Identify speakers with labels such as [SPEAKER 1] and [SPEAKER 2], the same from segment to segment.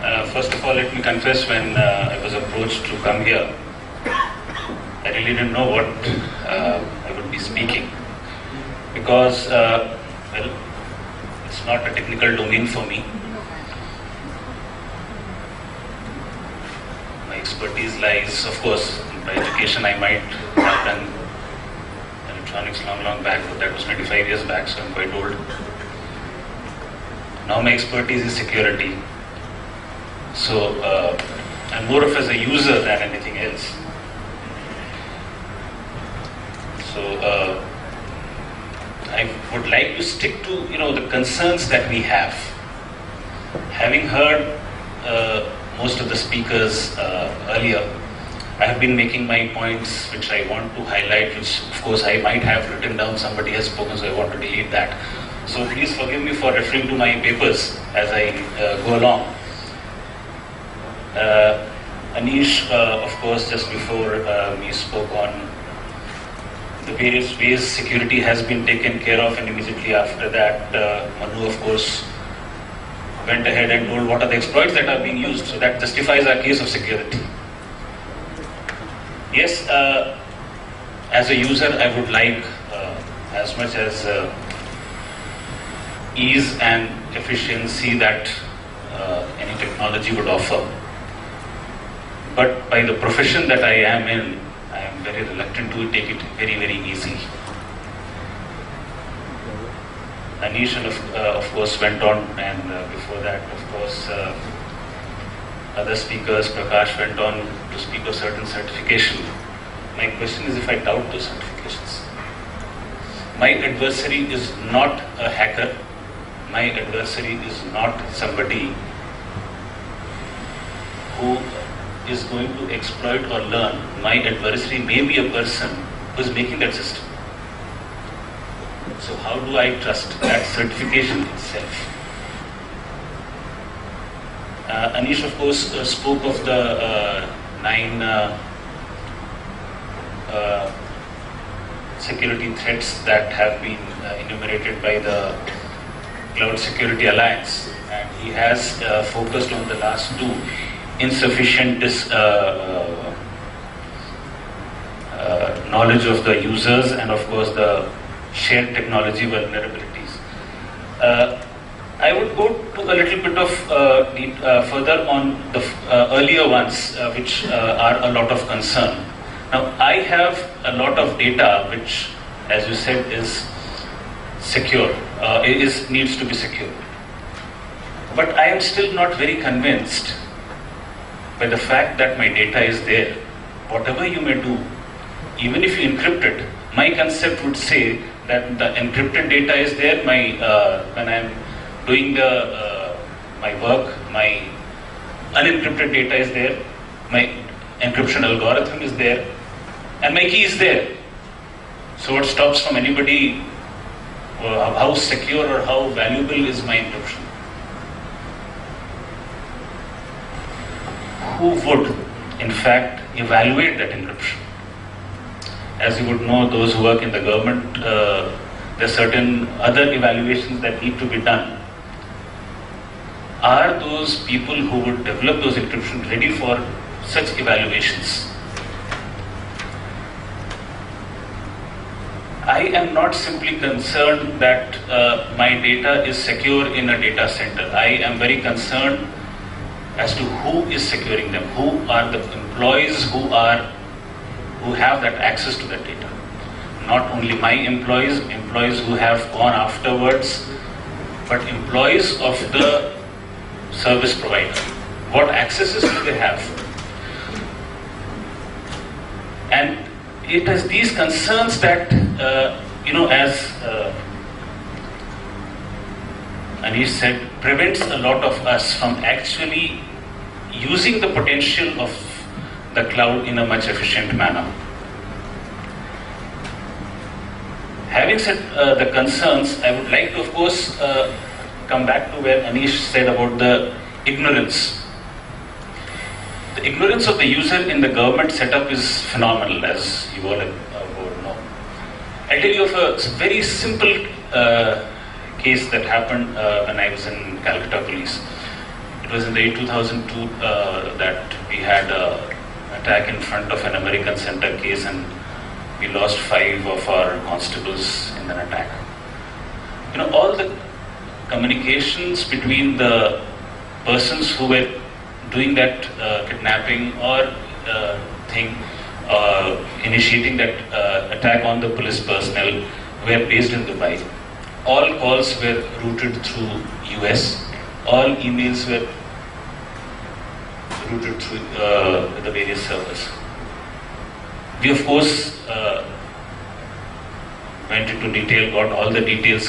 [SPEAKER 1] First of all, let me confess, when I was approached to come here, I really didn't know what I would be speaking, because, well, it's not a technical domain for me. My expertise lies, of course, by education I might have done electronics long back, but that was 25 years back, so I'm quite old. Now my expertise is security. So I'm more of as a user than anything else. So I would like to stick to the concerns that we have. Having heard most of the speakers earlier, I have been making my points which I want to highlight, which of course I might have written down. Somebody has spoken, so I want to delete that. So please forgive me for referring to my papers as I go along. Anish, of course, just before me spoke on the various ways security has been taken care of, and immediately after that, Manu, of course, went ahead and told what are the exploits that are being used. So that justifies our case of security. Yes, as a user, I would like as much as ease and efficiency that any technology would offer. But by the profession that I am in, I am very reluctant to take it very easy. Anish, of course, went on, and before that, of course, other speakers, Prakash, went on to speak of certain certification. My question is if I doubt those certifications. My adversary is not a hacker. My adversary is not somebody who is going to exploit or learn. My adversary may be a person who is making that system. So how do I trust that certification itself? Anish, of course, spoke of the 9 security threats that have been enumerated by the Cloud Security Alliance, and he has focused on the last 2. Insufficient knowledge of the users, and of course the shared technology vulnerabilities. I would go to a little bit of further on the earlier ones, which are a lot of concern. Now, I have a lot of data which, as you said, is secure, needs to be secure. But I am still not very convinced by the fact that my data is there. Whatever you may do, even if you encrypt it, my concept would say that the encrypted data is there. When I am doing my work, my unencrypted data is there. My encryption algorithm is there, and my key is there. So what stops from anybody? How secure or how valuable is my encryption? Who would, in fact, evaluate that encryption? As you would know, those who work in the government, there are certain other evaluations that need to be done. Are those people who would develop those encryption ready for such evaluations? I am not simply concerned that my data is secure in a data center. I am very concerned as to who is securing them, who are the employees who have that access to that data. Not only my employees who have gone afterwards, but employees of the service provider. What accesses do they have? And it is these concerns that, as Anish said, prevents a lot of us from actually using the potential of the cloud in a much efficient manner. Having said the concerns, I would like to, of course, come back to where Anish said about the ignorance. The ignorance of the user in the government setup is phenomenal, as you all know. I'll tell you of a very simple case that happened when I was in Calcutta Police. It was in the year 2002 that we had an attack in front of an American Center case, and we lost 5 of our constables in an attack. All the communications between the persons who were doing that kidnapping or initiating that attack on the police personnel were based in Dubai. All calls were routed through US. All emails were routed through the various servers. We of course went into detail, got all the details.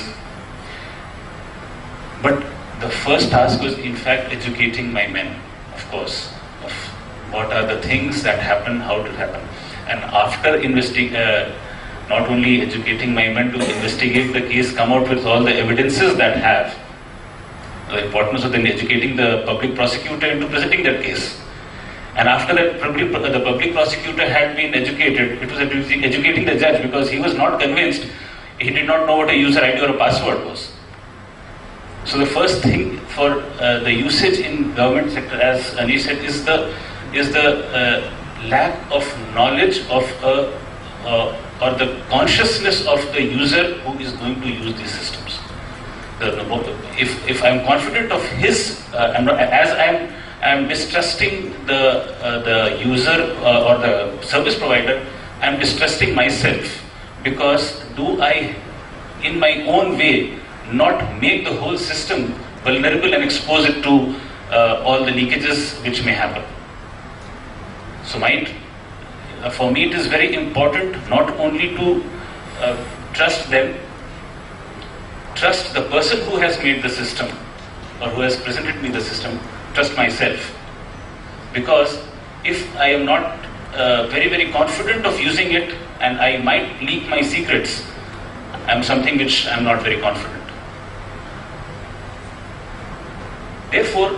[SPEAKER 1] But the first task was in fact educating my men, of course, of what are the things that happen, how it happen. And after not only educating my men to investigate the case, come out with all the evidences that have the importance of then educating the public prosecutor into presenting that case. And after that, the public prosecutor had been educated, it was educating the judge, because he was not convinced, he did not know what a user ID or a password was. So the first thing for the usage in government sector, as Anish said, is the lack of knowledge of or the consciousness of the user who is going to use these systems. If I'm confident of his, as I'm distrusting the user or the service provider, I'm distrusting myself, because do I, in my own way, not make the whole system vulnerable and expose it to all the leakages which may happen. So for me it is very important not only to trust them, trust the person who has made the system or who has presented me the system, trust myself. Because if I am not very, very confident of using it, and I might leak my secrets, I'm something which I'm not very confident. Therefore,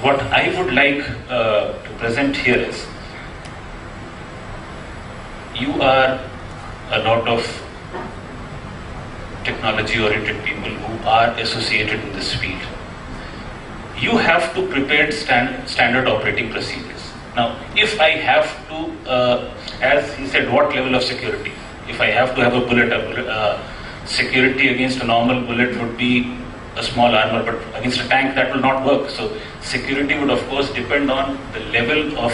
[SPEAKER 1] what I would like to present here is, you are a lot of technology-oriented people who are associated in this field. You have to prepare standard operating procedures. Now, if I have to, as he said, what level of security? If I have to have a bullet, security against a normal bullet would be a small armor, but against a tank that will not work. So security would of course depend on the level of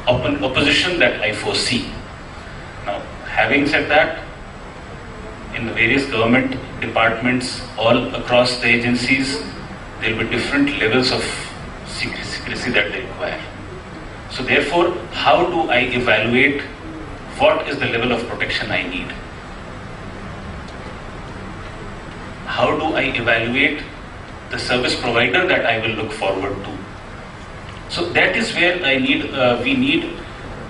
[SPEAKER 1] opposition that I foresee. Now, having said that, in the various government departments all across the agencies, there will be different levels of secrecy that they require. So therefore, how do I evaluate what is the level of protection I need? How do I evaluate the service provider that I will look forward to? So that is where we need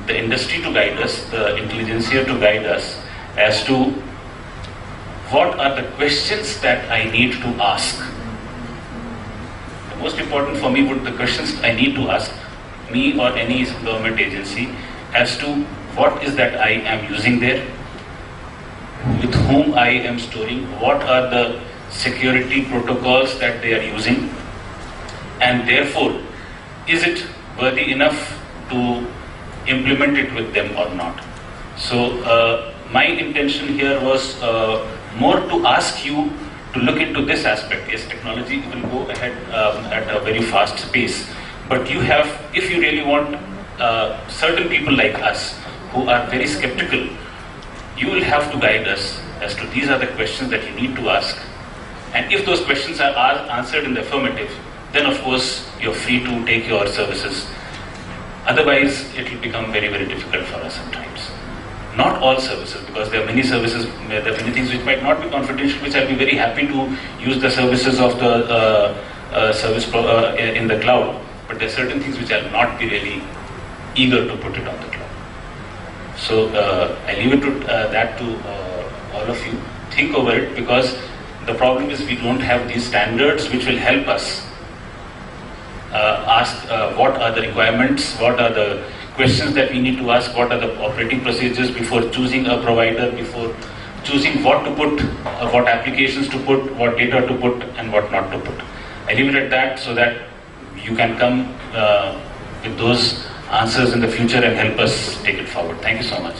[SPEAKER 1] the industry to guide us, the intelligentsia to guide us as to what are the questions that I need to ask. The most important for me would be the questions I need to ask me or any government agency as to what is that I am using there, with whom I am storing, what are the security protocols that they are using, and therefore, is it worthy enough to implement it with them or not? So my intention here was more to ask you to look into this aspect. Yes, technology will go ahead at a very fast pace, but you have, if you really want certain people like us who are very skeptical, you will have to guide us as to these are the questions that you need to ask. And if those questions are answered in the affirmative, then of course you're free to take your services. Otherwise, it will become very, very difficult for us sometimes. Not all services, because there are many services, there are many things which might not be confidential, which I'll be very happy to use the services of the in the cloud. But there are certain things which I'll not be really eager to put it on the cloud. So I leave it to that to all of you. Think over it, because the problem is we don't have these standards which will help us ask what are the requirements, what are the questions that we need to ask, what are the operating procedures before choosing a provider, before choosing what to put, what applications to put, what data to put and what not to put. I leave it at that so that you can come with those answers in the future and help us take it forward. Thank you so much.